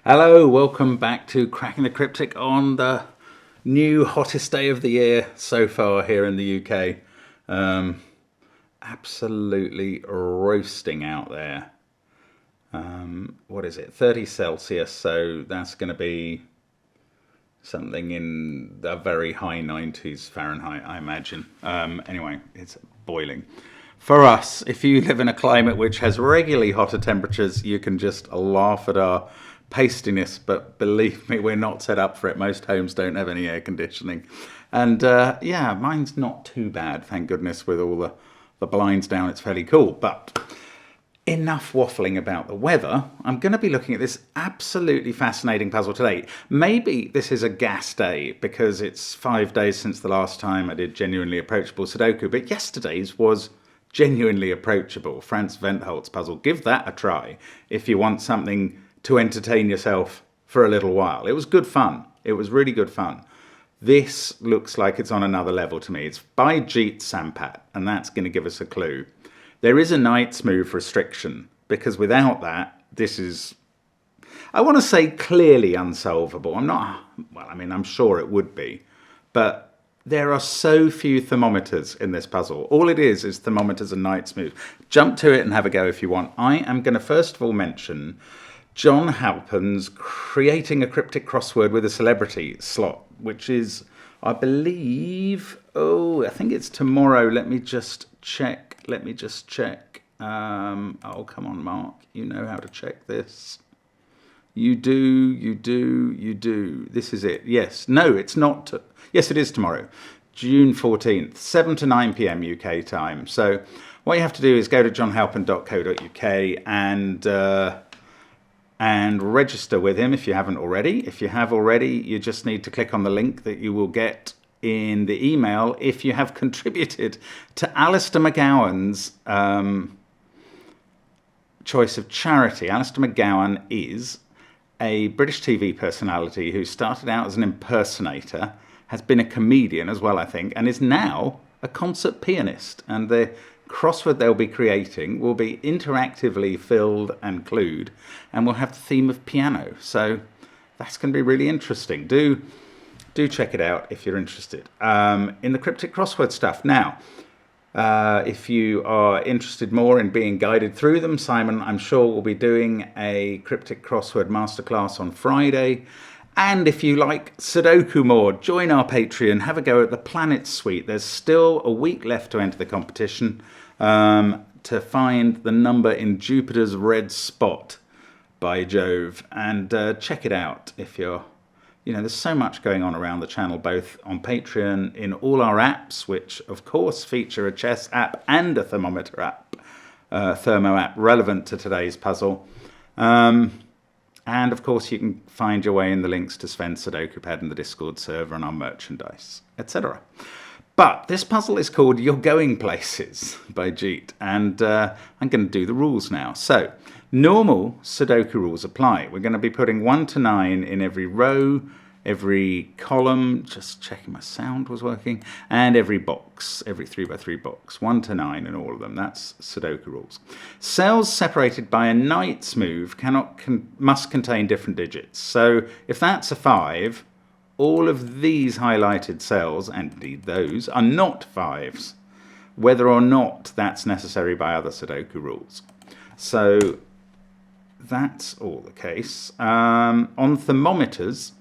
Hello, welcome back to Cracking the Cryptic on the new hottest day of the year so far here in the UK. Absolutely roasting out there. What is it? 30 Celsius, so that's going to be something in the very high 90s Fahrenheit, I imagine. Anyway, it's boiling. For us, if you live in a climate which has regularly hotter temperatures, you can just laugh at our pastiness, but believe me, we're not set up for it. Most homes don't have any air conditioning. And yeah, mine's not too bad, thank goodness, with all the blinds down, it's fairly cool. But enough waffling about the weather. I'm going to be looking at this absolutely fascinating puzzle today. Maybe this is a gas day because it's 5 days since the last time I did Genuinely Approachable Sudoku, but yesterday's was Genuinely Approachable, Franz Ventholt's puzzle. Give that a try if you want something to entertain yourself for a little while. It was good fun. It was really good fun. This looks like it's on another level to me. It's by Jeet Sampat, and that's going to give us a clue. There is a night's move restriction, because without that, this is, I want to say, clearly unsolvable. I'm sure it would be, but there are so few thermometers in this puzzle. All it is thermometers and night's move. Jump to it and have a go if you want. I am going to first of all mention John Halpin's Creating a Cryptic Crossword with a Celebrity slot, which is, I believe, I think it's tomorrow. Let me just check. Oh, come on, Mark. You know how to check this. You do. This is it. Yes. No, it's not. Yes, it is tomorrow. June 14th, 7 to 9 p.m. UK time. So what you have to do is go to johnhalpin.co.uk and register with him if you haven't already. If you have already, you just need to click on the link that you will get in the email if you have contributed to Alistair McGowan's choice of charity. Alistair McGowan is a British TV personality who started out as an impersonator, has been a comedian as well, I think, and is now a concert pianist. And the crossword they'll be creating will be interactively filled and clued, and will have the theme of piano. So that's going to be really interesting. Do check it out if you're interested in the cryptic crossword stuff. Now, if you are interested more in being guided through them, Simon, I'm sure, will be doing a cryptic crossword masterclass on Friday. And if you like Sudoku more, join our Patreon, have a go at the Planet Suite. There's still a week left to enter the competition to find the number in Jupiter's red spot, by Jove. And check it out if you're, there's so much going on around the channel, both on Patreon, in all our apps, which of course feature a chess app and a thermometer app, thermo app, relevant to today's puzzle. And of course, you can find your way in the links to Sven's SUDOKU PAD and the Discord server and our merchandise, etc. But this puzzle is called You're Going Places by Jeet, and I'm going to do the rules now. So, normal Sudoku rules apply. We're going to be putting 1 to 9 in every row, every column, just checking my sound was working, and every box, every 3x3 box, 1 to 9 in all of them. That's Sudoku rules. Cells separated by a knight's move must contain different digits. So if that's a 5, all of these highlighted cells, and indeed those, are not 5s, whether or not that's necessary by other Sudoku rules. So that's all the case. On thermometers,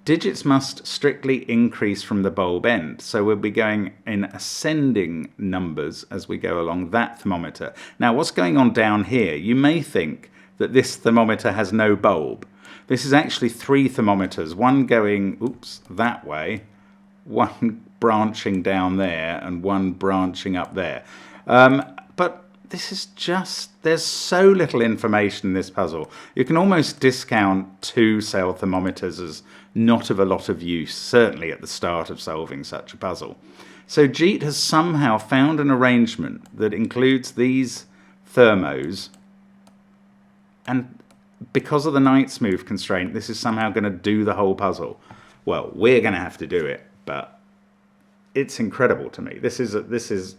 digits must strictly increase from the bulb end. So we'll be going in ascending numbers as we go along that thermometer. Now, what's going on down here? You may think that this thermometer has no bulb. This is actually 3 thermometers, one going, that way, one branching down there, and one branching up there. But this is there's so little information in this puzzle. You can almost discount 2 cell thermometers as not of a lot of use, certainly at the start of solving such a puzzle. So Jeet has somehow found an arrangement that includes these thermos, and because of the knight's move constraint, this is somehow going to do the whole puzzle. Well, we're going to have to do it, but it's incredible to me. This is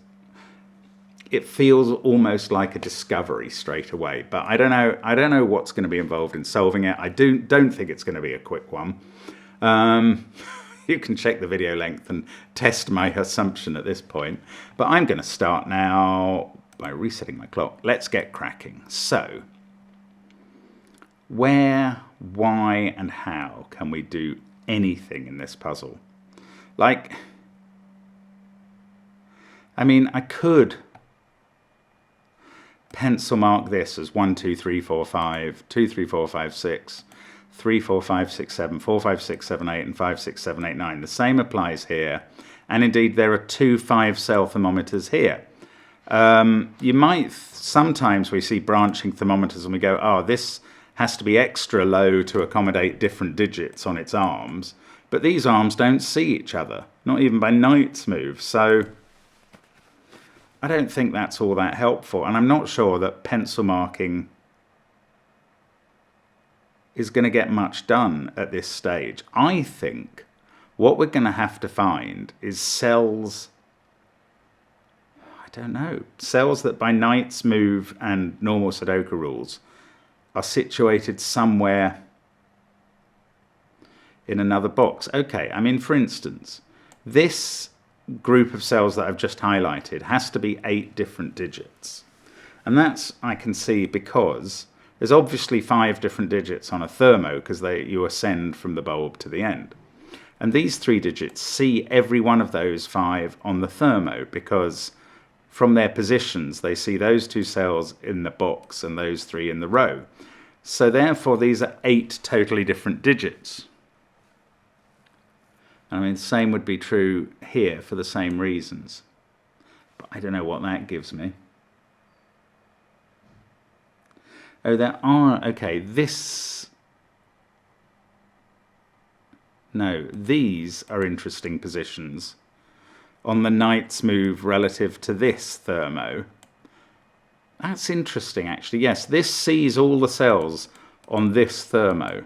it feels almost like a discovery straight away. But I don't know what's going to be involved in solving it. I don't think it's going to be a quick one. You can check the video length and test my assumption at this point. But I'm going to start now by resetting my clock. Let's get cracking. So, where, why, and how can we do anything in this puzzle? Like, I mean, I could pencil mark this as 1, 2, 3, 4, 5, 2, 3, 4, 5, 6, 3, 4, 5, 6, 7, 4, 5, 6, 7, 8, and 5, 6, 7, 8, 9. The same applies here. And indeed, there are 2 5-cell thermometers here. You might, sometimes we see branching thermometers and we go, oh, this has to be extra low to accommodate different digits on its arms. But these arms don't see each other, not even by Knight's move. So I don't think that's all that helpful. And I'm not sure that pencil marking is going to get much done at this stage. I think what we're going to have to find is cells, I don't know, cells that by Knight's move and normal Sudoku rules are situated somewhere in another box. Okay, I mean, for instance, this group of cells that I've just highlighted has to be 8 different digits. And that's, I can see, because there's obviously 5 different digits on a thermo because you ascend from the bulb to the end. And these 3 digits see every one of those 5 on the thermo because from their positions they see those 2 cells in the box and those 3 in the row. So therefore these are 8 totally different digits. I mean, the same would be true here for the same reasons. But I don't know what that gives me. Oh, there are, okay, no, these are interesting positions on the Knight's move relative to this thermo. That's interesting, actually. Yes, this sees all the cells on this thermo,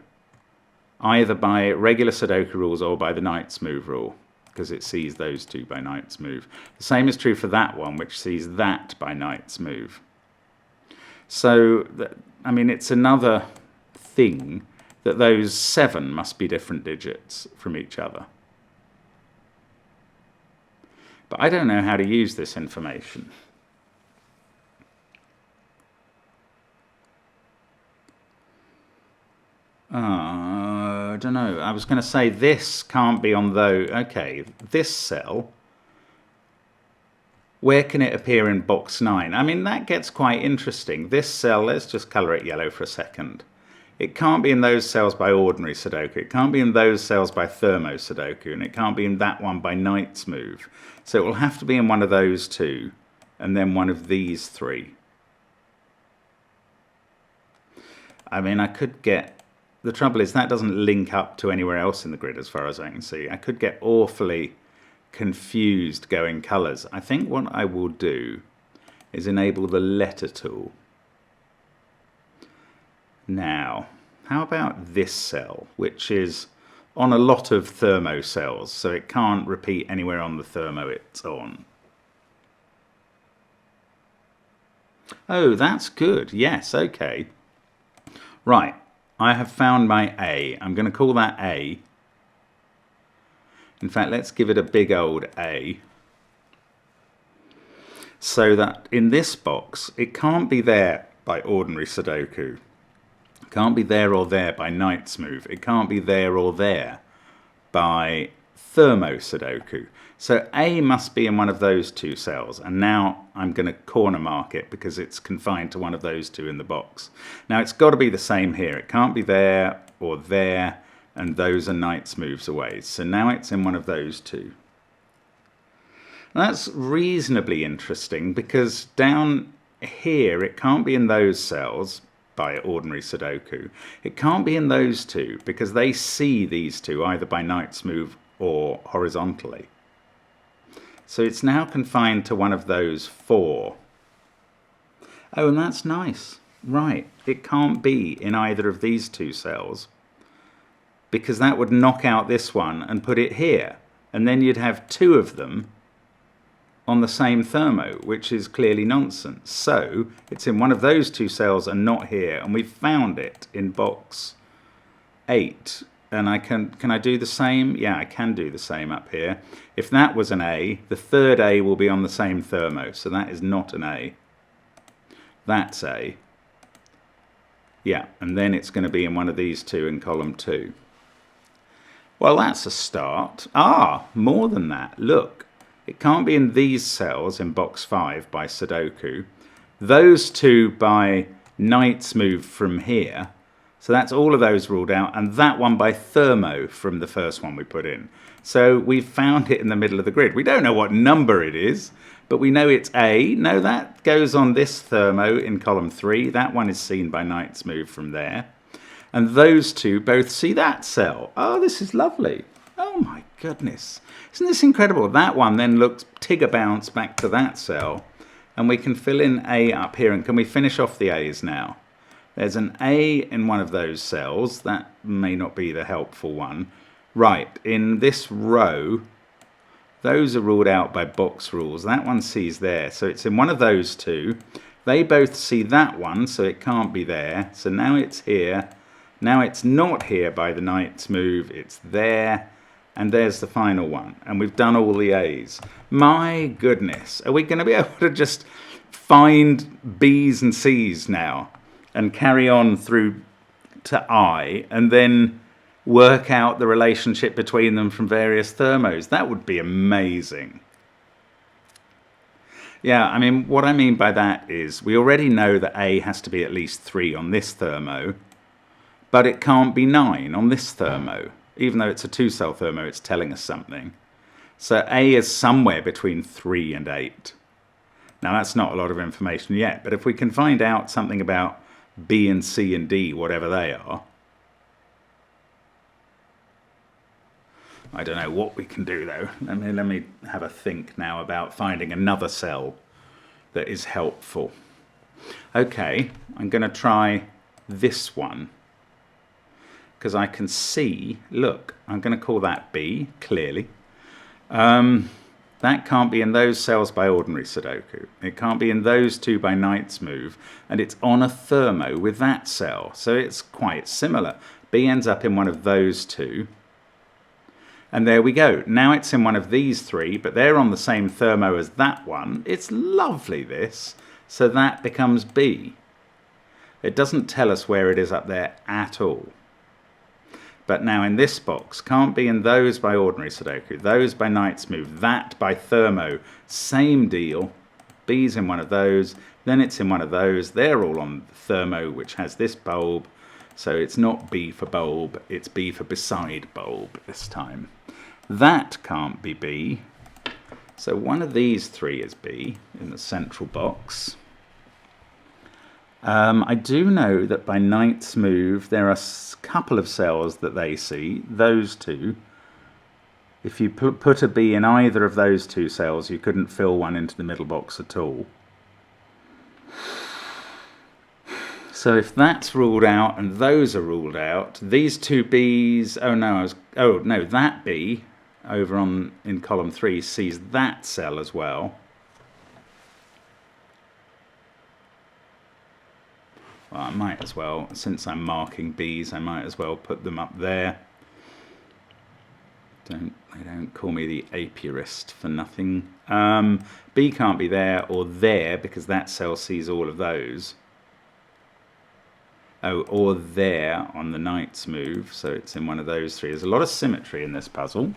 either by regular Sudoku rules or by the Knight's move rule, because it sees those 2 by Knight's move. The same is true for that one, which sees that by Knight's move. So, I mean, it's another thing that those 7 must be different digits from each other. But I don't know how to use this information. I don't know. I was going to say this can't be on those. Okay, this cell. Where can it appear in box 9? I mean, that gets quite interesting. This cell, let's just colour it yellow for a second. It can't be in those cells by ordinary Sudoku. It can't be in those cells by thermo Sudoku. And it can't be in that one by Knight's move. So it will have to be in one of those 2. And then one of these 3. I mean, I could get... The trouble is that doesn't link up to anywhere else in the grid as far as I can see. I could get awfully confused going colours. I think what I will do is enable the letter tool. Now, how about this cell, which is on a lot of thermo cells, so it can't repeat anywhere on the thermo it's on. Oh, that's good. Yes, okay. Right. I have found my A. I'm going to call that A. In fact, let's give it a big old A. So that in this box, it can't be there by ordinary Sudoku. It can't be there or there by Knight's move. It can't be there or there by thermo Sudoku. So A must be in one of those 2 cells, and now I'm going to corner mark it because it's confined to one of those 2 in the box. Now it's got to be the same here. It can't be there or there, and those are Knight's moves away. So now it's in one of those 2. That's reasonably interesting because down here it can't be in those cells by ordinary Sudoku. It can't be in those 2 because they see these 2 either by Knight's move or horizontally. So it's now confined to one of those 4. Oh, and that's nice. Right, it can't be in either of these 2 cells because that would knock out this one and put it here. And then you'd have 2 of them on the same thermo, which is clearly nonsense. So it's in one of those two cells and not here, and we've found it in box 8. And I can I do the same? Yeah, I can do the same up here. If that was an A, the third A will be on the same thermo, so that is not an A. That's A. Yeah, and then it's going to be in one of these two in column 2. Well, that's a start. Ah, more than that. Look, it can't be in these cells in box 5 by Sudoku. Those two by Knight's Move from here. So that's all of those ruled out. And that one by Thermo from the first one we put in. So we've found it in the middle of the grid. We don't know what number it is, but we know it's A. No, that goes on this Thermo in column 3. That one is seen by Knight's Move from there. And those two both see that cell. Oh, this is lovely. Oh my goodness. Isn't this incredible? That one then looks Tigger bounce back to that cell. And we can fill in A up here. And can we finish off the A's now? There's an A in one of those cells. That may not be the helpful one. Right, in this row, those are ruled out by box rules. That one sees there. So it's in one of those two. They both see that one, so it can't be there. So now it's here. Now it's not here by the Knight's Move. It's there. And there's the final one. And we've done all the A's. My goodness. Are we going to be able to just find B's and C's now? And carry on through to I, and then work out the relationship between them from various thermos? That would be amazing. Yeah, I mean, what I mean by that is we already know that A has to be at least 3 on this thermo, but it can't be 9 on this thermo. Even though it's a 2-cell thermo, it's telling us something. So A is somewhere between 3 and 8. Now, that's not a lot of information yet, but if we can find out something about B and C and D, whatever they are. I don't know what we can do though. Let me have a think now about finding another cell that is helpful. Okay, I'm going to try this one. Because I can see, look, I'm going to call that B, clearly. That can't be in those cells by ordinary Sudoku. It can't be in those two by Knight's Move. And it's on a thermo with that cell. So it's quite similar. B ends up in one of those two. And there we go. Now it's in one of these 3, but they're on the same thermo as that one. It's lovely, this. So that becomes B. It doesn't tell us where it is up there at all. But now in this box, can't be in those by ordinary Sudoku, those by Knight's Move, that by Thermo, same deal. B's in one of those, then it's in one of those. They're all on the Thermo, which has this bulb. So it's not B for bulb, it's B for beside bulb this time. That can't be B. So one of these 3 is B in the central box. I do know that by Knight's Move, there are a couple of cells that they see, those two. If you put a B in either of those 2 cells, you couldn't fill one into the middle box at all. So if that's ruled out and those are ruled out, these 2 B's, that B over in column 3 sees that cell as well. Well, I might as well, since I'm marking B's, I might as well put them up there. They don't call me the apiarist for nothing. B can't be there or there because that cell sees all of those. Oh, or there on the Knight's Move, so it's in one of those 3. There's a lot of symmetry in this puzzle,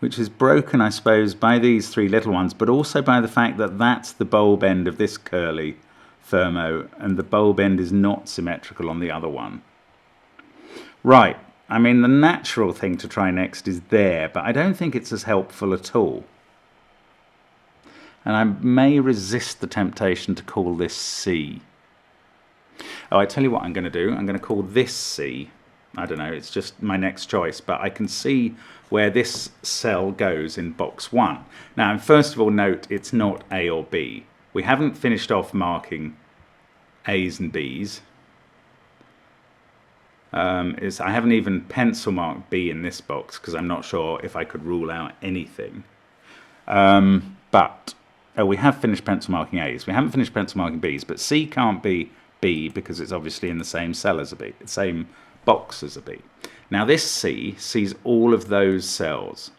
which is broken, I suppose, by these 3 little ones, but also by the fact that that's the bulb end of this curly thermo, and the bulb end is not symmetrical on the other one. Right, I mean, the natural thing to try next is there, but I don't think it's as helpful at all. And I may resist the temptation to call this C. Oh, I tell you what I'm going to do. I'm going to call this C. I don't know, it's just my next choice, but I can see where this cell goes in box 1. Now, first of all, note it's not A or B. We haven't finished off marking A's and B's. is I haven't even pencil marked B in this box because I'm not sure if I could rule out anything. But we have finished pencil marking A's. We haven't finished pencil marking B's, but C can't be B because it's obviously in the same cell as a B, the same box as a B. Now this C sees all of those cells.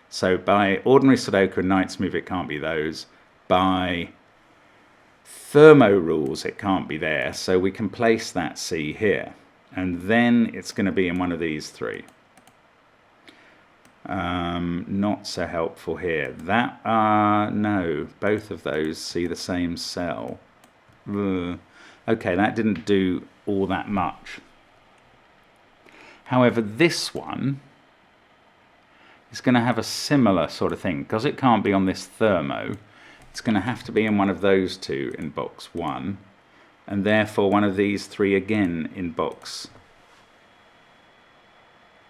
So by ordinary Sudoku and Knight's Move, it can't be those. By thermo rules, it can't be there. So we can place that C here. And then it's going to be in one of these three. Not so helpful here. That, no, both of those see the same cell. Ugh. Okay, that didn't do all that much. However, this one is going to have a similar sort of thing. Because it can't be on this thermo, it's going to have to be in one of those two in box 1. And therefore one of these three again in box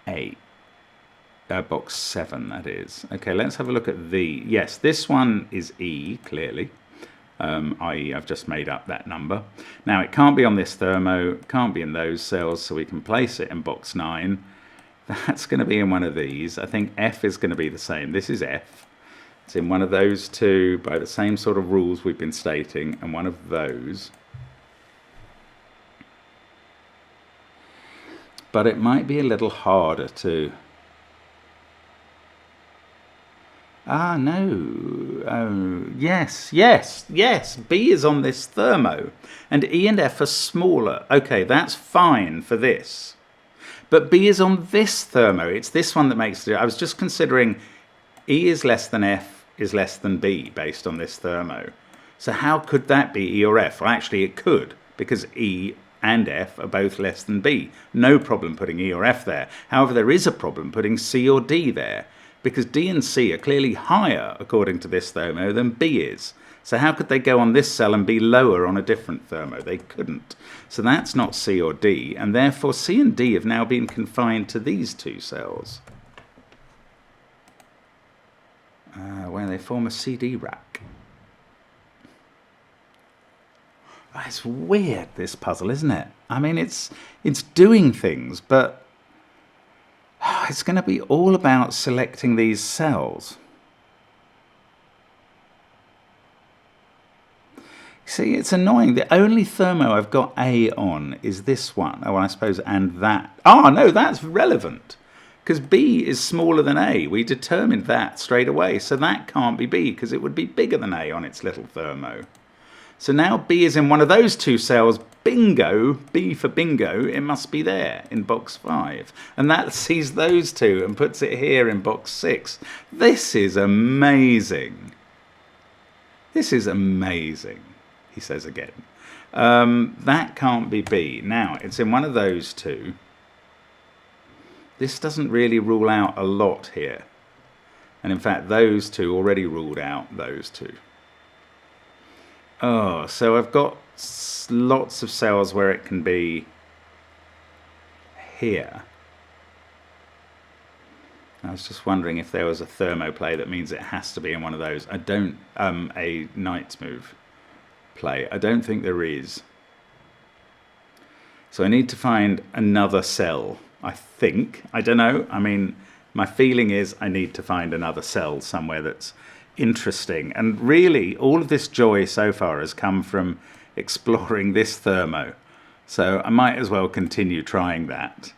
8. Box 7, that is. Okay, let's have a look at the... Yes, this one is E, clearly. I.e. I've just made up that number. Now, it can't be on this thermo, can't be in those cells, so we can place it in box 9. That's going to be in one of these. I think F is going to be the same. This is F. It's in one of those two by the same sort of rules we've been stating, and one of those. But it might be a little harder to... Ah, no. Oh, yes, yes, yes. B is on this thermo. And E and F are smaller. Okay, that's fine for this. But B is on this thermo. It's this one that makes it. I was just considering E is less than F is less than B based on this thermo. So how could that be E or F? Well, actually, it could, because E and F are both less than B. No problem putting E or F there. However, there is a problem putting C or D there, because D and C are clearly higher, according to this thermo, than B is. So how could they go on this cell and be lower on a different thermo? They couldn't. So that's not C or D, and therefore C and D have now been confined to these two cells, where they form a CD rack. It's weird, this puzzle, isn't it? I mean, it's doing things, but it's going to be all about selecting these cells. See, it's annoying. The only thermo I've got A on is this one. Oh, well, I suppose, and that. Oh, no, that's relevant. Because B is smaller than A. We determined that straight away. So that can't be B, because it would be bigger than A on its little thermo. So now B is in one of those two cells. Bingo, B for bingo, it must be there in box 5. And that sees those two and puts it here in box 6. This is amazing. This is amazing, he says again. That can't be B. Now, it's in one of those two. This doesn't really rule out a lot here. And in fact, those two already ruled out those two. Oh, so I've got lots of cells where it can be here. I was just wondering if there was a thermoplay that means it has to be in one of those. I don't, a Knight's Move play. I don't think there is. So I need to find another cell, I think. I don't know. I mean, my feeling is I need to find another cell somewhere that's interesting. And really, all of this joy so far has come from exploring this thermo. So I might as well continue trying that.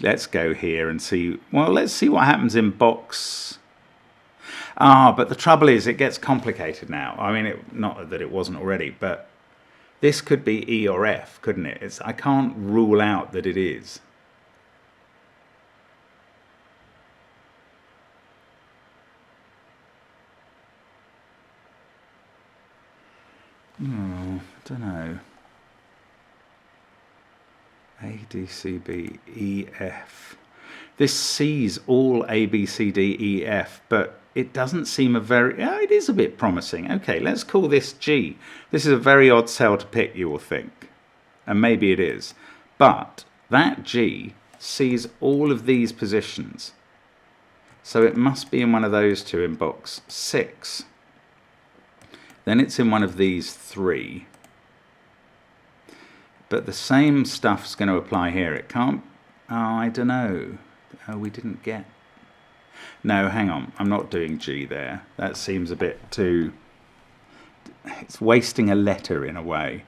Let's go here and see. Well, let's see what happens in box. But the trouble is, it gets complicated now. I mean, not that it wasn't already, but this could be E or F, couldn't it? I can't rule out that it is. I don't know. A, D, C, B, E, F. This sees all A, B, C, D, E, F, but it doesn't seem a very... it is a bit promising. Okay, let's call this G. This is a very odd cell to pick, you will think. And maybe it is. But that G sees all of these positions. So it must be in one of those two in box 6. Then it's in one of these 3. But the same stuff's going to apply here. It can't... Oh, I don't know. Oh, we didn't get... No, hang on. I'm not doing G there. That seems a bit too... It's wasting a letter in a way.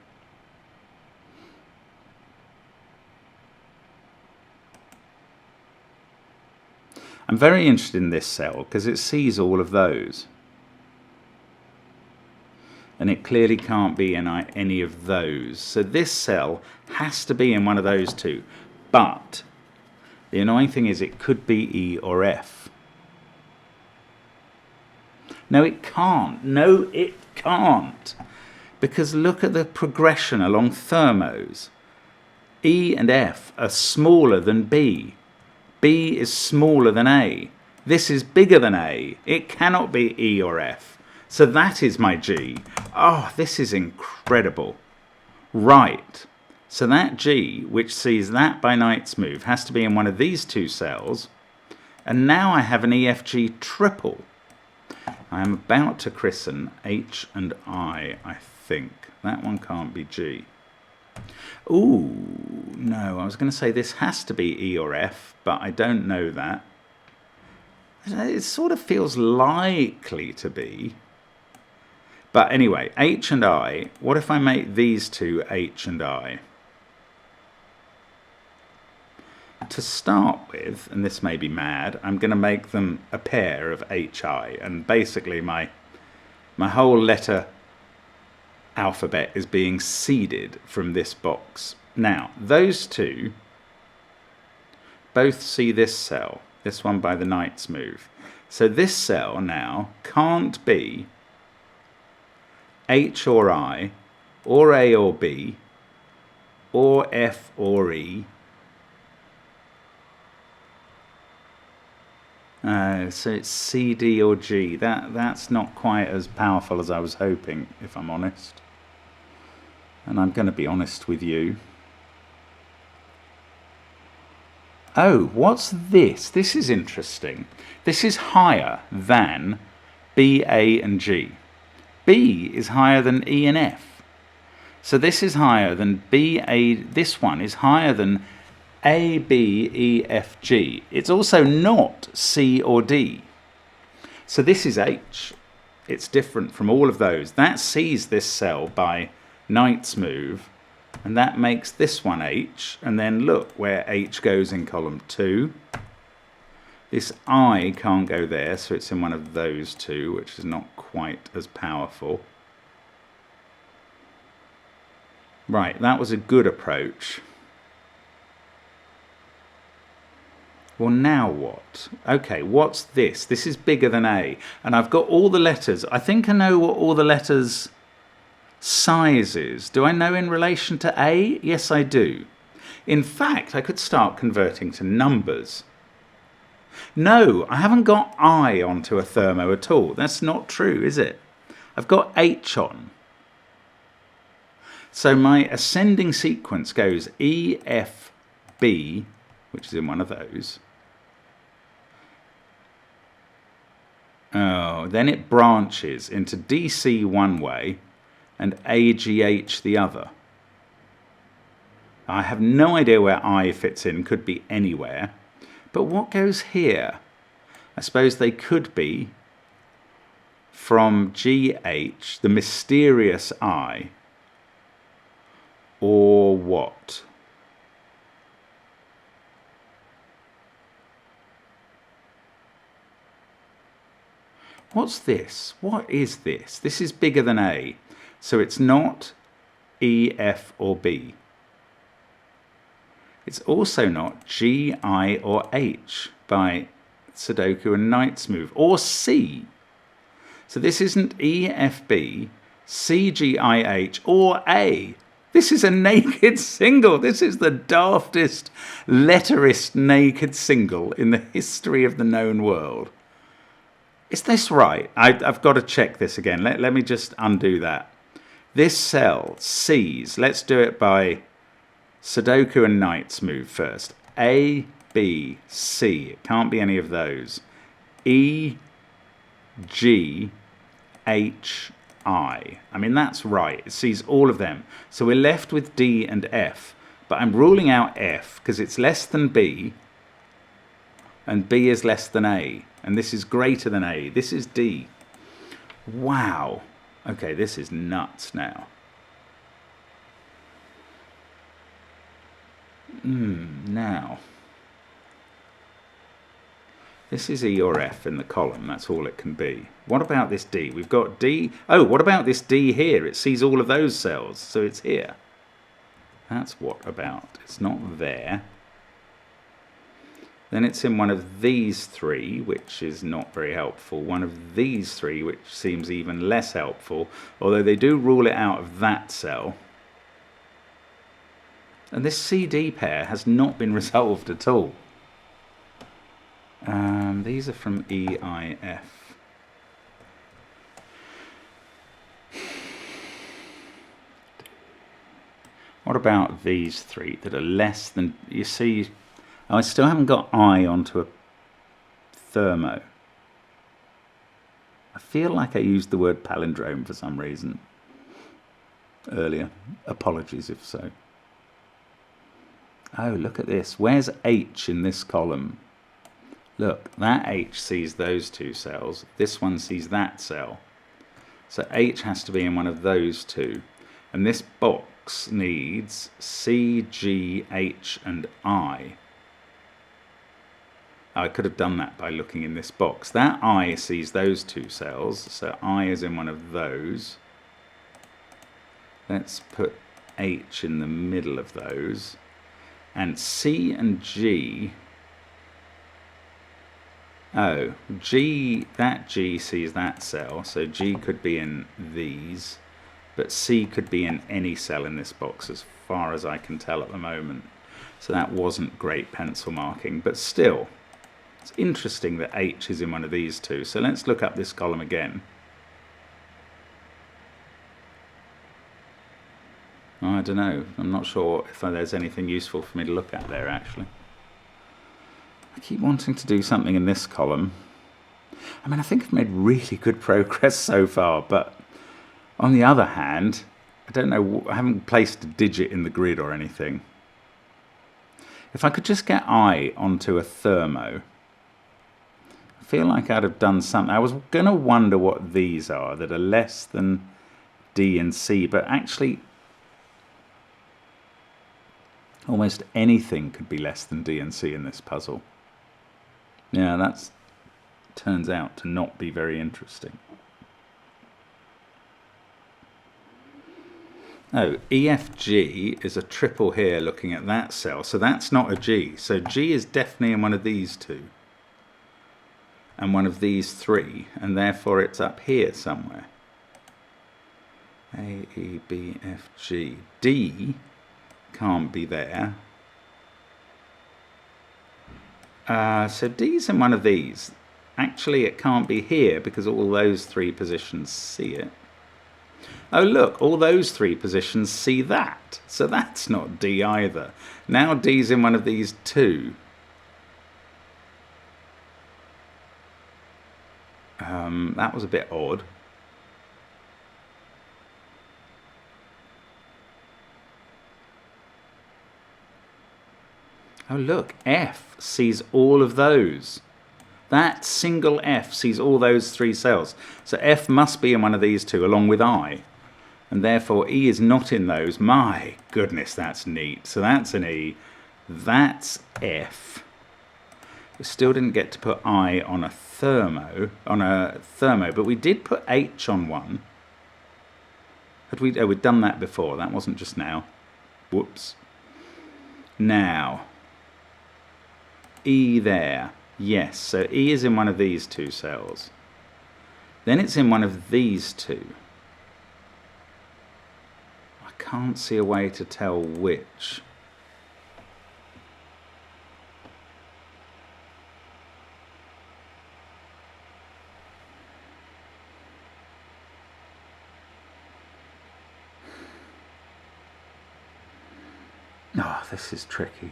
I'm very interested in this cell because it sees all of those. And it clearly can't be in any of those. So this cell has to be in one of those two. But the annoying thing is it could be E or F. No, it can't. No, it can't. Because look at the progression along thermos. E and F are smaller than B. B is smaller than A. This is bigger than A. It cannot be E or F. So that is my G. Oh, this is incredible. Right. So that G, which sees that by knight's move, has to be in one of these two cells. And now I have an EFG triple. I am about to christen H and I think. That one can't be G. Ooh, no, I was going to say this has to be E or F, but I don't know that. It sort of feels likely to be. But anyway, H and I, what if I make these two H and I? To start with, and this may be mad, I'm going to make them a pair of HI, and basically my whole letter alphabet is being seeded from this box. Now, those two both see this cell, this one by the knight's move. So this cell now can't be H or I, or A or B, or F or E. So it's C, D or G. That's not quite as powerful as I was hoping, if I'm honest. And I'm going to be honest with you. Oh, what's this? This is interesting. This is higher than B, A and G. B is higher than E and F. So this is higher than B, A. This one is higher than A, B, E, F, G. It's also not C or D. So this is H. It's different from all of those. That sees this cell by knight's move, and that makes this one H. And then look where H goes in column 2. This I can't go there, so it's in one of those two, which is not quite as powerful. Right, that was a good approach. Well, now what? Okay, what's this? This is bigger than A. And I've got all the letters. I think I know what all the letters' size is. Do I know in relation to A? Yes, I do. In fact, I could start converting to numbers. No, I haven't got I onto a thermo at all. That's not true, is it? I've got H on. So my ascending sequence goes E, F, B, which is in one of those. Oh, then it branches into DC one way and AGH the other. I have no idea where I fits in, could be anywhere. But what goes here? I suppose they could be from GH, the mysterious I, or what? What's this? What is this? This is bigger than A, so it's not E, F or B. It's also not G, I or H by Sudoku and Knight's move, or C. So this isn't E, F, B, C, G, I, H or A. This is a naked single. This is the daftest, letterist naked single in the history of the known world. Is this right? I've got to check this again. Let me just undo that. This cell C's, let's do it by Sudoku and Knight's move first. A, B, C. It can't be any of those. E, G, H, I. I mean, that's right. It sees all of them. So we're left with D and F. But I'm ruling out F because it's less than B and B is less than A. And this is greater than A. This is D. Wow. Okay, this is nuts now. Now. This is E or F in the column. That's all it can be. What about this D? We've got D. Oh, what about this D here? It sees all of those cells, so it's here. That's what about. It's not there. Then it's in one of these three, which is not very helpful. One of these three, which seems even less helpful, although they do rule it out of that cell. And this CD pair has not been resolved at all. These are from EIF. What about these three that are less than, you see, I still haven't got I onto a thermo. I feel like I used the word palindrome for some reason earlier. Apologies if so. Oh, look at this. Where's H in this column? Look, that H sees those two cells. This one sees that cell. So H has to be in one of those two. And this box needs C, G, H, and I. I could have done that by looking in this box. That I sees those two cells. So I is in one of those. Let's put H in the middle of those. And C and G... Oh, G, that G sees that cell, so G could be in these, but C could be in any cell in this box as far as I can tell at the moment. So that wasn't great pencil marking, but still, it's interesting that H is in one of these two. So let's look up this column again. I don't know, I'm not sure if there's anything useful for me to look at there actually. I keep wanting to do something in this column. I mean, I think I've made really good progress so far, but on the other hand, I don't know, I haven't placed a digit in the grid or anything. If I could just get I onto a thermo, I feel like I'd have done something. I was going to wonder what these are that are less than D and C, but actually almost anything could be less than D and C in this puzzle. Yeah, that turns out to not be very interesting. Oh, EFG is a triple here looking at that cell, so that's not a G. So G is definitely in one of these two and one of these three, and therefore it's up here somewhere. A, E, B, F, G. D can't be there. So D's in one of these. Actually, it can't be here because all those three positions see it. Oh, look, all those three positions see that. So that's not D either. Now D's in one of these two. That was a bit odd. Oh look, F sees all of those. That single F sees all those three cells. So F must be in one of these two along with I. And therefore E is not in those. My goodness, that's neat. So that's an E. That's F. We still didn't get to put I on a thermo, but we did put H on one. Had we? Oh, we'd done that before. That wasn't just now. Whoops. Now. E there, yes, so E is in one of these two cells. Then it's in one of these two. I can't see a way to tell which. Oh, this is tricky.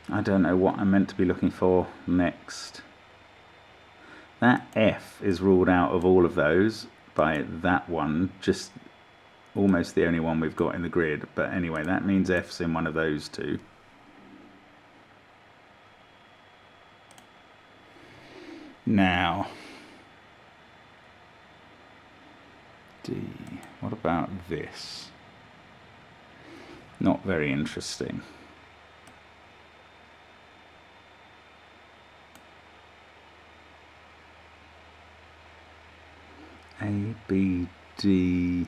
I don't know what I'm meant to be looking for next. That F is ruled out of all of those by that one, just almost the only one we've got in the grid. But anyway, that means F's in one of those two. Now, D. What about this? Not very interesting. A, B, D.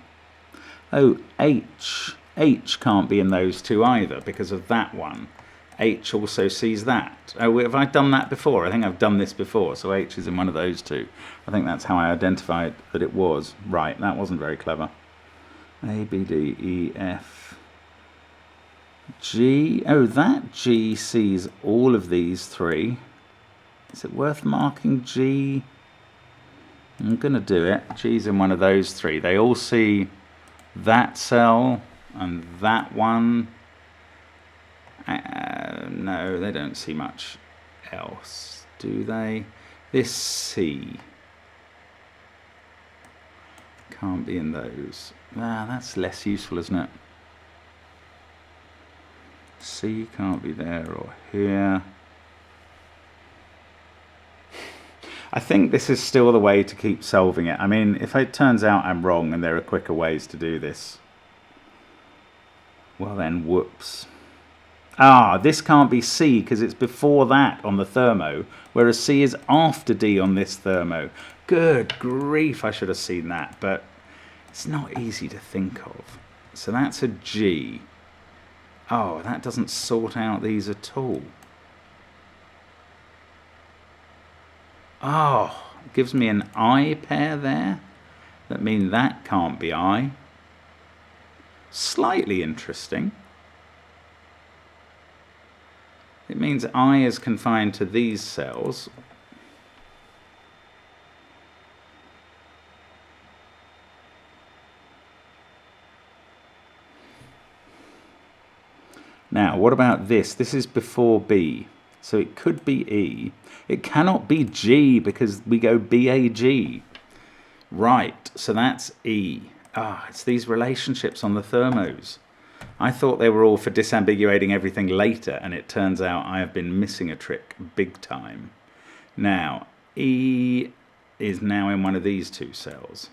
Oh, H. H can't be in those two either because of that one. H also sees that. Oh, have I done that before? I think I've done this before, so H is in one of those two. I think that's how I identified that it was. Right, that wasn't very clever. A, B, D, E, F, G. Oh, that G sees all of these three. Is it worth marking G? I'm going to do it. G's in one of those three. They all see that cell and that one. No, they don't see much else, do they? This C can't be in those. Ah, that's less useful, isn't it? C can't be there or here. I think this is still the way to keep solving it. I mean, if it turns out I'm wrong and there are quicker ways to do this, well then, whoops. Ah, this can't be C because it's before that on the thermo, whereas C is after D on this thermo. Good grief, I should have seen that, but it's not easy to think of. So that's a G. Oh, that doesn't sort out these at all. Oh, it gives me an I pair there. That means that can't be I. Slightly interesting. It means I is confined to these cells. Now, what about this? This is before B, so it could be E. It cannot be G because we go BAG. Right, so that's E. Ah, it's these relationships on the thermos. I thought they were all for disambiguating everything later, and it turns out I have been missing a trick big time. Now, E is now in one of these two cells.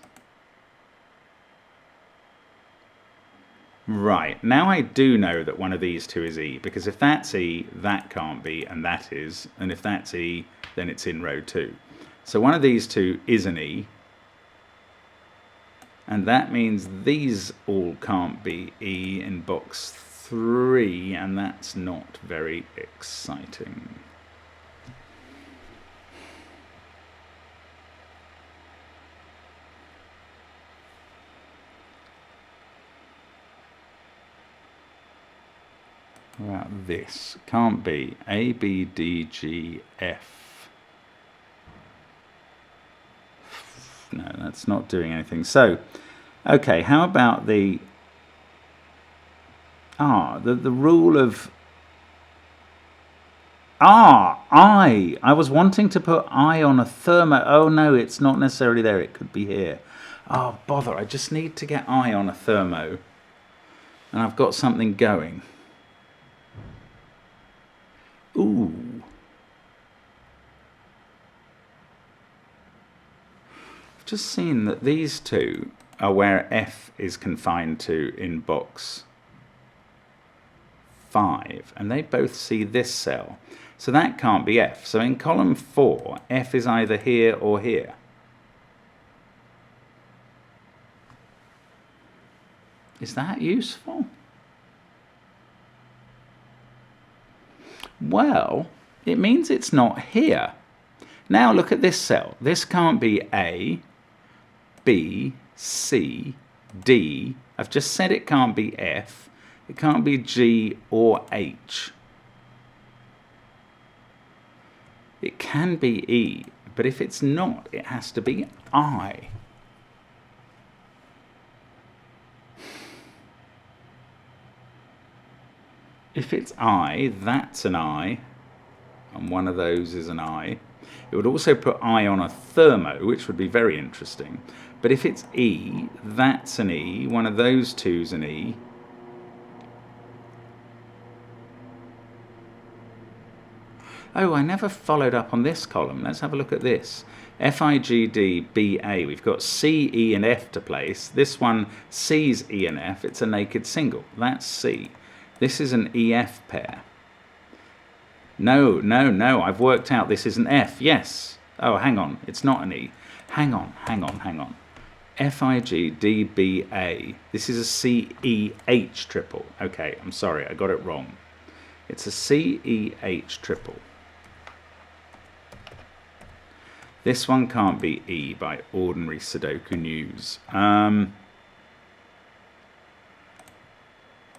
Right, now I do know that one of these two is E, because if that's E, that can't be, and that is, and if that's E, then it's in row 2. So one of these two is an E, and that means these all can't be E in box 3, and that's not very exciting. What about this? Can't be. A, B, D, G, F. No, that's not doing anything. So, okay, how about the rule of I. I was wanting to put I on a thermo. Oh no, it's not necessarily there. It could be here. Oh, bother. I just need to get I on a thermo. And I've got something going. Ooh. I've just seen that these two are where F is confined to in box 5, and they both see this cell. So that can't be F. So in column 4, F is either here or here. Is that useful? Well, it means it's not here. Now look at this cell. This can't be A, B, C, D. I've just said it can't be F. It can't be G or H. It can be E, but if it's not, it has to be I. If it's I, that's an I, and one of those is an I. It It would also put I on a thermo, which would be very interesting. But if it's E, that's an E. One of those two's an E. Oh, I never followed up on this column. Let's have a look at this. FIGD, BA. We've got C, E, and F to place. This one, C's E and F. It's a naked single. That's C. This is an EF pair. No, no, no. I've worked out this is an F. Yes. Oh, hang on. It's not an E. Hang on. FIGDBA. This is a CEH triple. Okay, I'm sorry. I got it wrong. It's a CEH triple. This one can't be E by ordinary Sudoku news. Oh,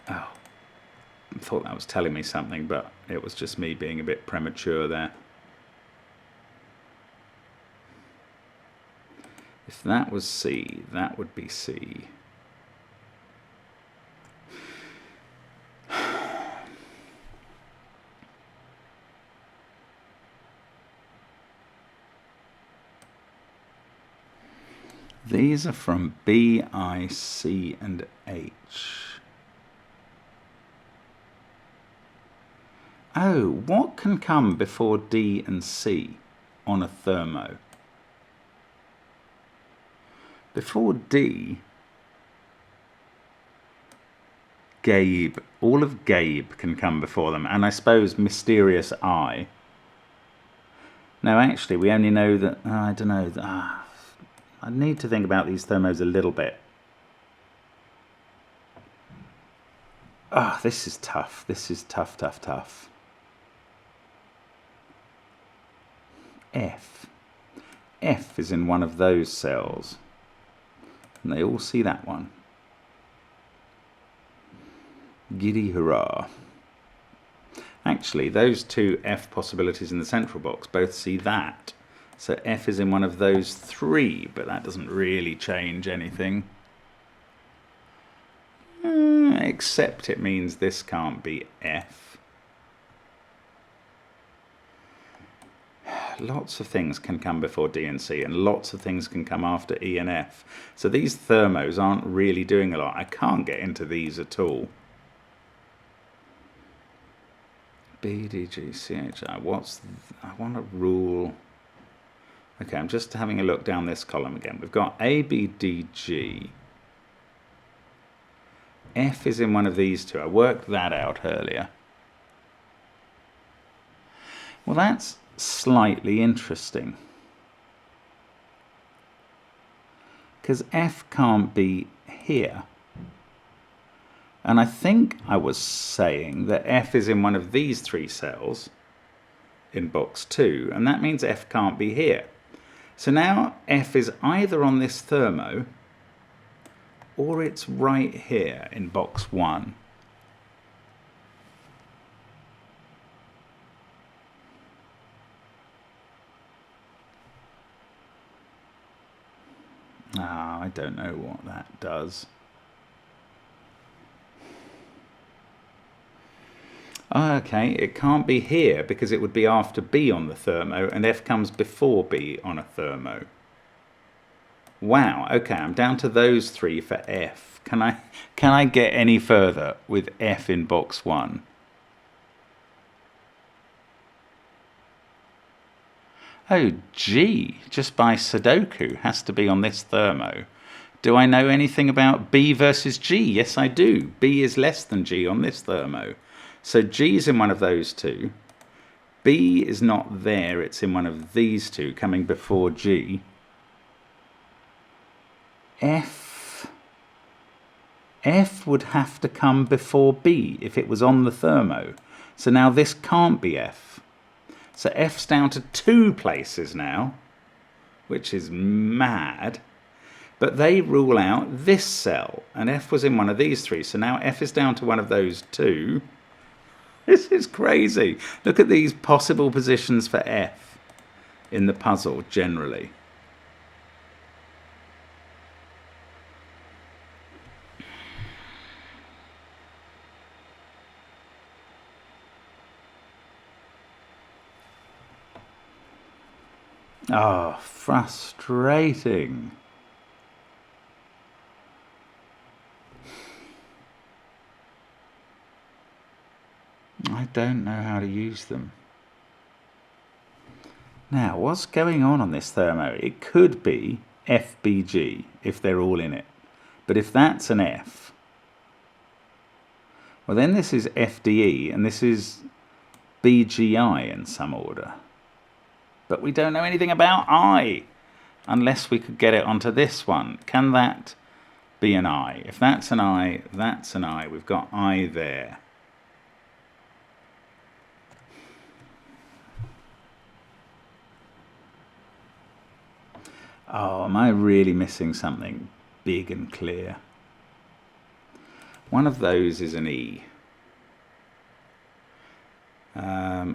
I thought that was telling me something, but it was just me being a bit premature there. If that was C, that would be C. These are from B, I, C, and H. Oh, what can come before D and C on a thermo? Before D, Gabe. All of Gabe can come before them. And I suppose mysterious I. No, actually, we only know that... I don't know. I need to think about these thermos a little bit. This is tough. This is tough. F. F is in one of those cells. And they all see that one. Giddy hurrah. Actually, those two F possibilities in the central box both see that. So F is in one of those three, but that doesn't really change anything. Except it means this can't be F. Lots of things can come before D and C, and lots of things can come after E and F. So these thermos aren't really doing a lot. I can't get into these at all. B, D, G, C, H, I. I want a rule... Okay, I'm just having a look down this column again. We've got A, B, D, G. F is in one of these two. I worked that out earlier. Well, that's slightly interesting. Because F can't be here. And I think I was saying that F is in one of these three cells in box 2, and that means F can't be here. So now F is either on this thermo or it's right here in box 1. I don't know what that does. Okay, it can't be here because it would be after B on the thermo, and F comes before B on a thermo. Wow, okay, I'm down to those three for F. Can I get any further with F in box 1? Oh, G, just by Sudoku, has to be on this thermo. Do I know anything about B versus G? Yes, I do. B is less than G on this thermo. So G is in one of those two. B is not there, it's in one of these two coming before G. F would have to come before B if it was on the thermo. So now this can't be F. So F's down to 2 places now, which is mad. But they rule out this cell, and F was in one of these 3. So now F is down to one of those 2. This is crazy. Look at these possible positions for F in the puzzle generally. Oh, frustrating. I don't know how to use them. Now, what's going on this thermo? It could be FBG if they're all in it. But if that's an F, well then this is FDE and this is BGI in some order. But we don't know anything about I, unless we could get it onto this one. Can that be an I? If that's an I, that's an I. We've got I there. Oh, am I really missing something big and clear? One of those is an E.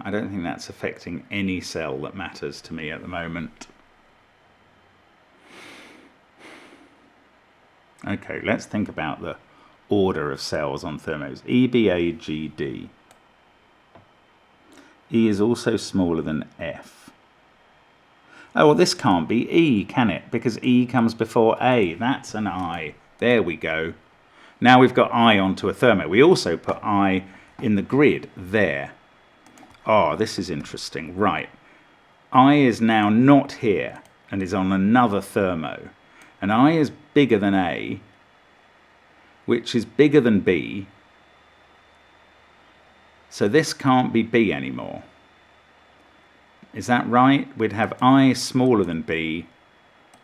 I don't think that's affecting any cell that matters to me at the moment. Okay, let's think about the order of cells on thermos. E, B, A, G, D. E is also smaller than F. Oh, well, this can't be E, can it? Because E comes before A. That's an I. There we go. Now we've got I onto a thermo. We also put I in the grid there. Oh, this is interesting. Right. I is now not here and is on another thermo. And I is bigger than A, which is bigger than B. So this can't be B anymore. Is that right? We'd have I smaller than B,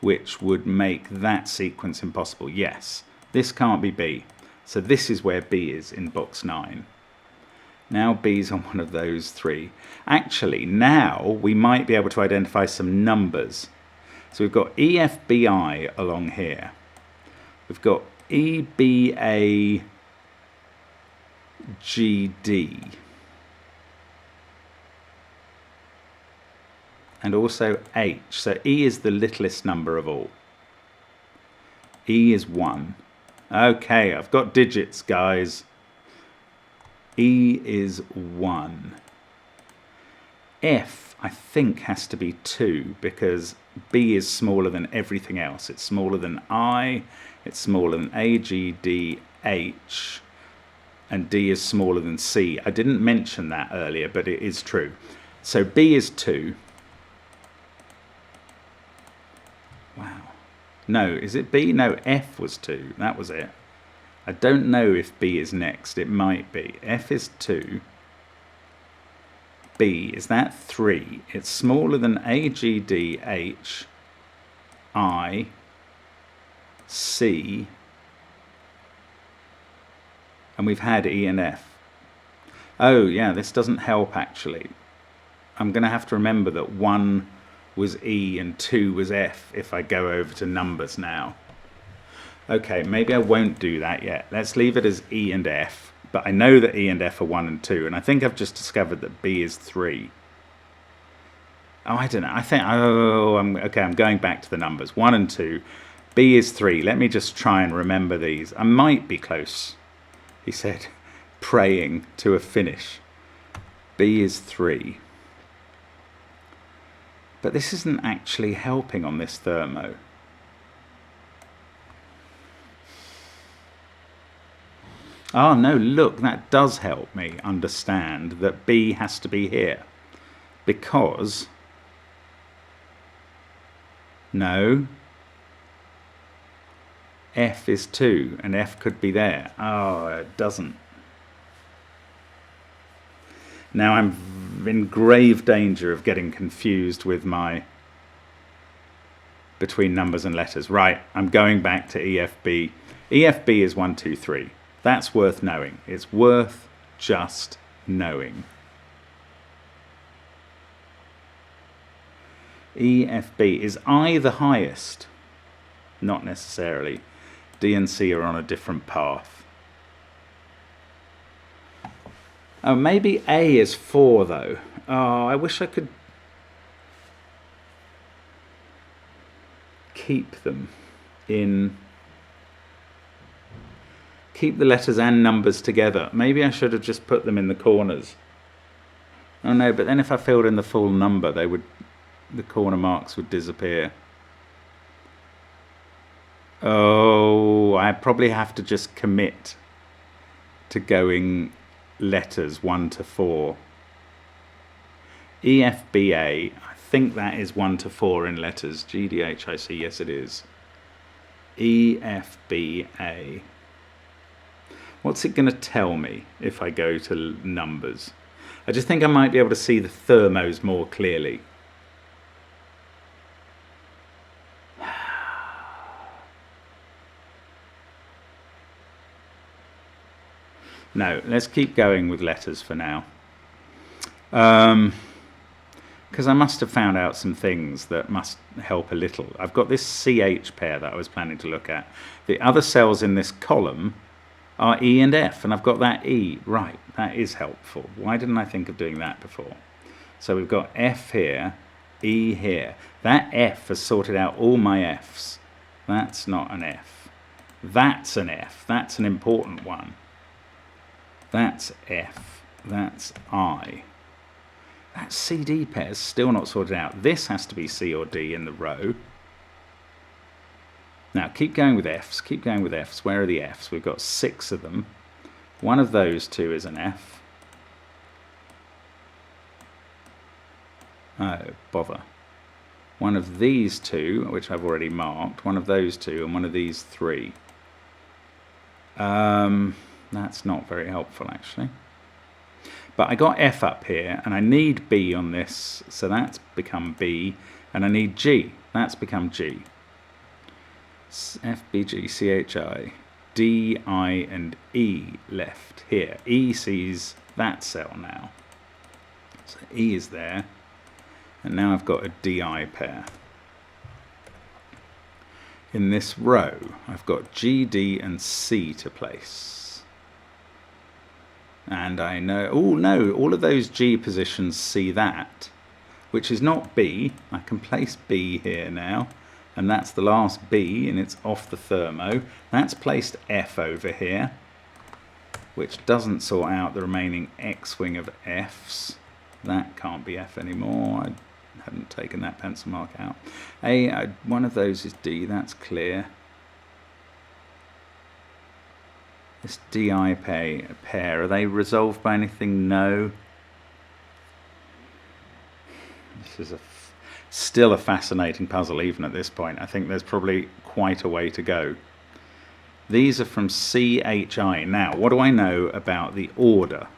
which would make that sequence impossible. Yes, this can't be B. So this is where B is in box 9. Now B's on one of those three. Actually, now we might be able to identify some numbers. So we've got EFBI along here. We've got EBAGD. And also H. So E is the littlest number of all. E is 1. Okay, I've got digits, guys. E is 1. F, I think, has to be 2 because B is smaller than everything else. It's smaller than I, it's smaller than A, G, D, H, and D is smaller than C. I didn't mention that earlier, but it is true. So B is 2. Wow. No, is it B? No, F was 2. That was it. I don't know if B is next. It might be. F is 2. B, is that 3? It's smaller than A, G, D, H, I, C, and we've had E and F. Oh, yeah, this doesn't help, actually. I'm going to have to remember that 1 was E and 2 was F if I go over to numbers now. Okay, maybe I won't do that yet. Let's leave it as E and F. But I know that E and F are 1 and 2, and I think I've just discovered that B is 3. Oh, I don't know. I think, I'm going back to the numbers. 1 and 2. B is 3. Let me just try and remember these. I might be close, he said, praying to a finish. B is 3. But this isn't actually helping on this thermo. Oh no, look, that does help me understand that B has to be here. Because, no, F is 2 and F could be there. Oh, it doesn't. Now I'm in grave danger of getting confused with my between numbers and letters. Right, I'm going back to EFB. EFB is 1, 2, 3. That's worth knowing. It's worth just knowing. EFB. Is I the highest? Not necessarily. D and C are on a different path. Oh, maybe A is 4 though. Oh, I wish I could keep them in... Keep the letters and numbers together. Maybe I should have just put them in the corners. Oh no, but then if I filled in the full number, they would the corner marks would disappear. Oh, I probably have to just commit to going letters 1 to 4. EFBA, I think that is 1 to 4 in letters. GDHIC, yes it is. EFBA. What's it going to tell me if I go to numbers? I just think I might be able to see the thermos more clearly. No, let's keep going with letters for now. Because I must have found out some things that must help a little. I've got this CH pair that I was planning to look at. The other cells in this column are E and F, and I've got that E. Right, that is helpful. Why didn't I think of doing that before? So we've got F here, E here. That F has sorted out all my Fs. That's not an F. That's an F. That's an important one. That's F. That's I. That CD pair's still not sorted out. This has to be C or D in the row. Now keep going with Fs, keep going with Fs. Where are the Fs? We've got 6 of them. One of those two is an F. Oh, bother. One of these two, which I've already marked, one of those two, and one of these 3. That's not very helpful, actually. But I got F up here, and I need B on this, so that's become B, and I need G. That's become G. F, B, G, C, H, I, D, I, and E left here. E sees that cell now. So E is there, and now I've got a DI pair. In this row, I've got G, D, and C to place. And I know, oh no, all of those G positions see that, which is not B. I can place B here now, and that's the last B, and it's off the thermo. That's placed F over here, which doesn't sort out the remaining X-wing of Fs. That can't be F anymore. I hadn't taken that pencil mark out. One of those is D, that's clear. This DI pair, are they resolved by anything? No. This is still a fascinating puzzle even at this point. I think there's probably quite a way to go. These are from CHI. Now, what do I know about the order?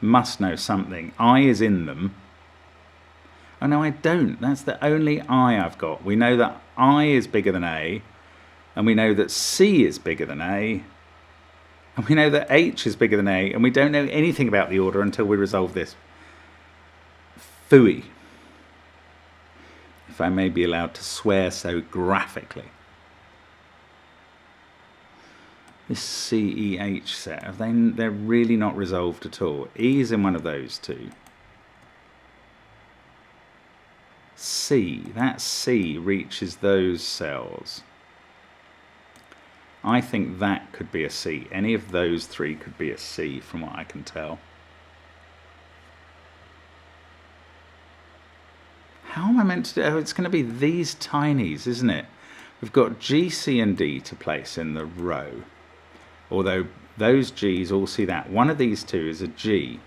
Must know something. I is in them. Oh no, I don't. That's the only I I've got. We know that I is bigger than A, and we know that C is bigger than A, and we know that H is bigger than A, and we don't know anything about the order until we resolve this. Phooey. If I may be allowed to swear so graphically. This CEH set, they're really not resolved at all. E is in one of those two. C, that C reaches those cells. I think that could be a C. Any of those 3 could be a C from what I can tell. How am I meant to do? Oh, it's going to be these tinies, isn't it? We've got G, C, and D to place in the row. Although those G's all see that. One of these 2 is a G.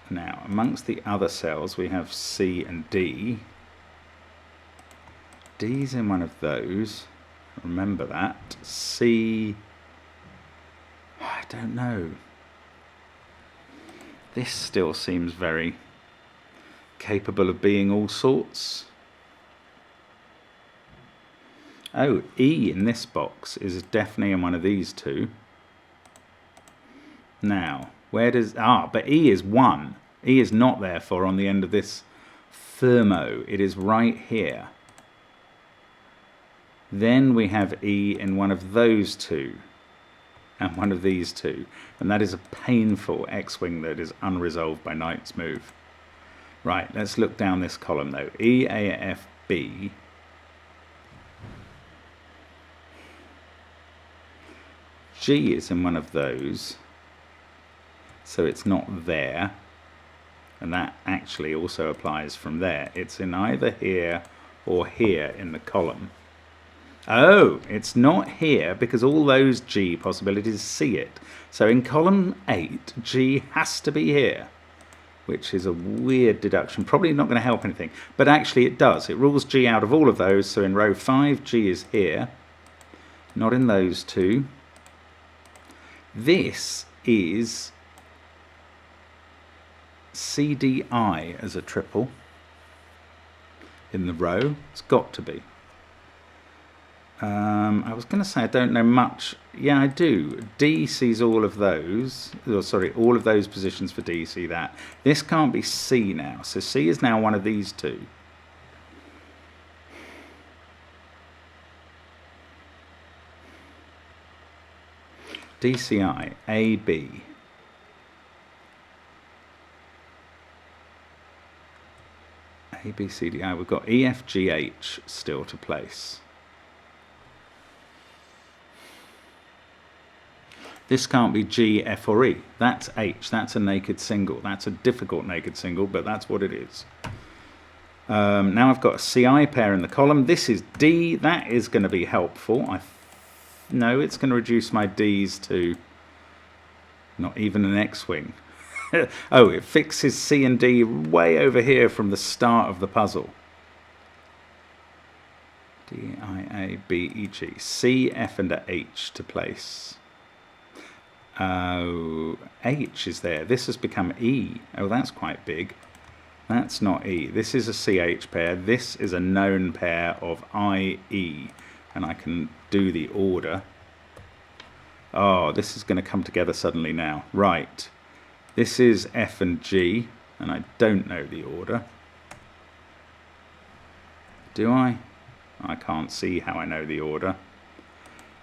Now, amongst the other cells, we have C and D. D's in one of those. Remember that. C, I don't know. This still seems very capable of being all sorts. Oh, E in this box is definitely in one of these 2. Now, where does... but E is 1. E is not, therefore, on the end of this thermo. It is right here. Then we have E in one of those 2 and one of these 2. And that is a painful X-wing that is unresolved by Knight's move. Right, let's look down this column, though. E, A, F, B... G is in one of those, so it's not there. and that actually also applies from there. It's in either here or here in the column. Oh, it's not here because all those G possibilities see it. So in column 8, G has to be here, which is a weird deduction, probably not going to help anything, but actually it does. It rules G out of all of those, so in row 5, G is here, not in those two. This is CDI as a triple in the row. It's got to be. I was going to say I don't know much. Yeah, I do. D sees all of those. Oh, sorry, all of those positions for D see that. This can't be C now. So C is now one of these two. DCI, AB. A, B, C, D, I. We've got E, F, G, H still to place. This can't be G, F, or E. That's H. That's a naked single. That's a difficult naked single, but that's what it is. Now I've got a CI pair in the column. This is D. That is going to be helpful. No, it's going to reduce my D's to not even an X-wing. Oh, it fixes C and D way over here from the start of the puzzle. D, I, A, B, E, G. C, F, and H to place. Oh, H is there. This has become E. Oh, that's quite big. That's not E. This is a CH pair. This is a known pair of IE. And I can do the order. Oh, this is going to come together suddenly now. Right. This is F and G, and I don't know the order. Do I? I can't see how I know the order.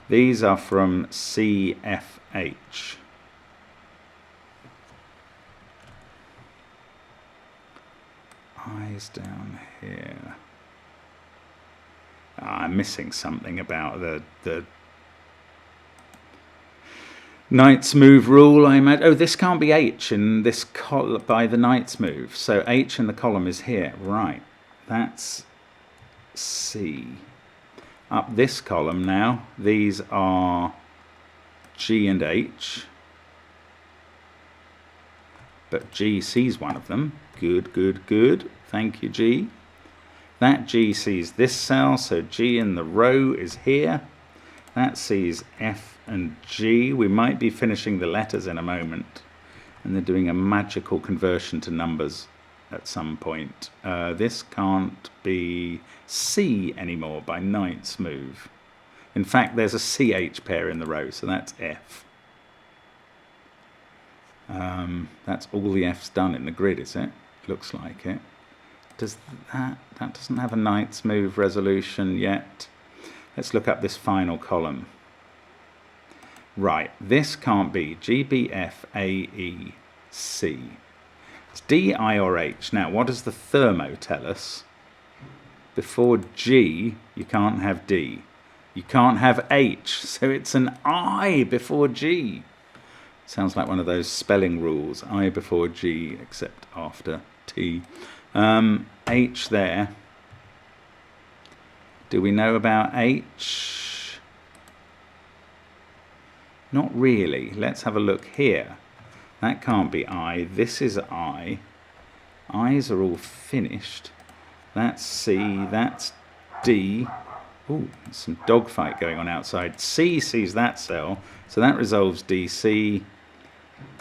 These are from C, F, H. I's down here. I'm missing something about the Knight's move rule, I imagine. Oh, this can't be H in this by the Knight's move. So H in the column is here. Right. That's C. Up this column now, these are G and H. But G sees one of them. Good, good, good. Thank you, G. That G sees this cell, so G in the row is here. That sees F and G. We might be finishing the letters in a moment. And they're doing a magical conversion to numbers at some point. This can't be C anymore by Knight's move. In fact, there's a CH pair in the row, so that's F. That's all the F's done in the grid, is it? Looks like it. Does that doesn't have a Knight's move resolution yet. Let's look up this final column. Right, this can't be G, B, F, A, E, C. It's D, I, or H. Now, what does the thermo tell us? Before G, you can't have D. You can't have H, so it's an I before G. Sounds like one of those spelling rules. I before G, except after T. H there. Do we know about H? Not really. Let's have a look here. That can't be I. This is I. I's are all finished. That's C. That's D. Ooh, there's some dogfight going on outside. C sees that cell, so that resolves DC.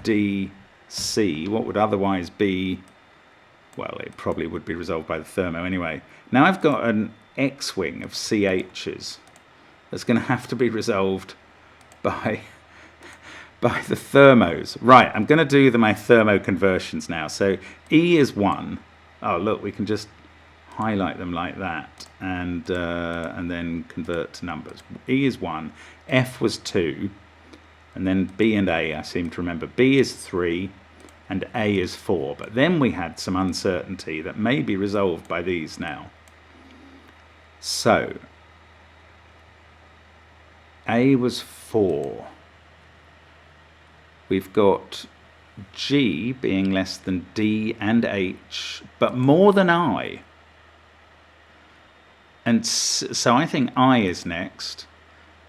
D, C. What would otherwise be... Well, it probably would be resolved by the thermo anyway. Now I've got an X-wing of CH's that's going to have to be resolved by the thermos. Right, I'm going to do my thermo conversions now. So E is 1. Oh, look, we can just highlight them like that and then convert to numbers. E is 1. F was 2. And then B and A, I seem to remember. B is 3. And A is 4. But then we had some uncertainty that may be resolved by these now. So, A was 4. We've got G being less than D and H, but more than I. And so I think I is next,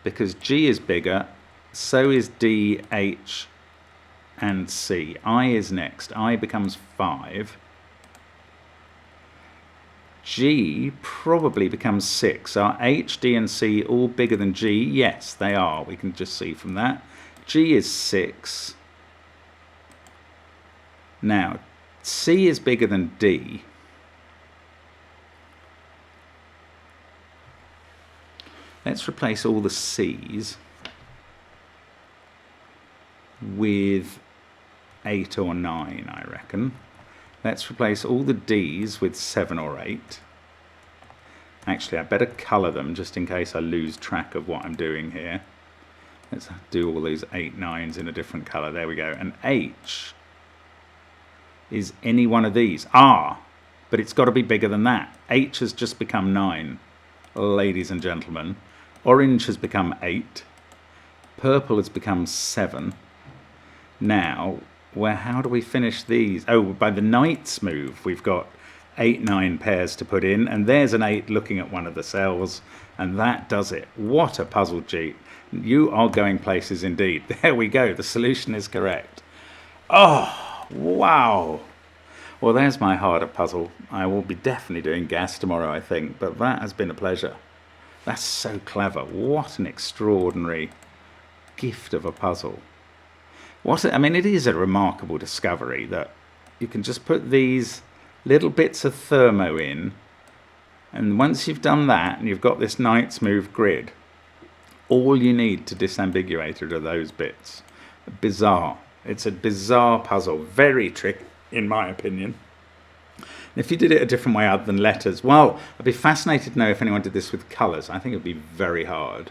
because G is bigger, so is D, H, and C. I is next. I becomes 5. G probably becomes 6. Are H, D, and C all bigger than G? Yes, they are. We can just see from that. G is 6. Now, C is bigger than D. Let's replace all the C's with 8 or 9, I reckon. Let's replace all the D's with 7 or 8. Actually, I better colour them just in case I lose track of what I'm doing here. Let's do all these 8, 9s in a different colour. There we go. And H is any one of these. Ah, but it's got to be bigger than that. H has just become 9, ladies and gentlemen. Orange has become 8. Purple has become 7. Now, how do we finish these? Oh, by the knight's move, we've got 8, 9 pairs to put in, and there's an 8 looking at one of the cells, and that does it. What a puzzle cheat. You are going places indeed. There we go. The solution is correct. Oh, wow. Well, there's my harder puzzle. I will be definitely doing gas tomorrow, I think, but that has been a pleasure. That's so clever. What an extraordinary gift of a puzzle. I mean, it is a remarkable discovery that you can just put these little bits of thermo in, and once you've done that and you've got this knight's move grid, all you need to disambiguate it are those bits. Bizarre. It's a bizarre puzzle. Very tricky, in my opinion. If you did it a different way other than letters, well, I'd be fascinated to know if anyone did this with colours. I think it would be very hard.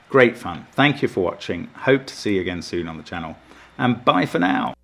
Great fun. Thank you for watching. Hope to see you again soon on the channel. And bye for now.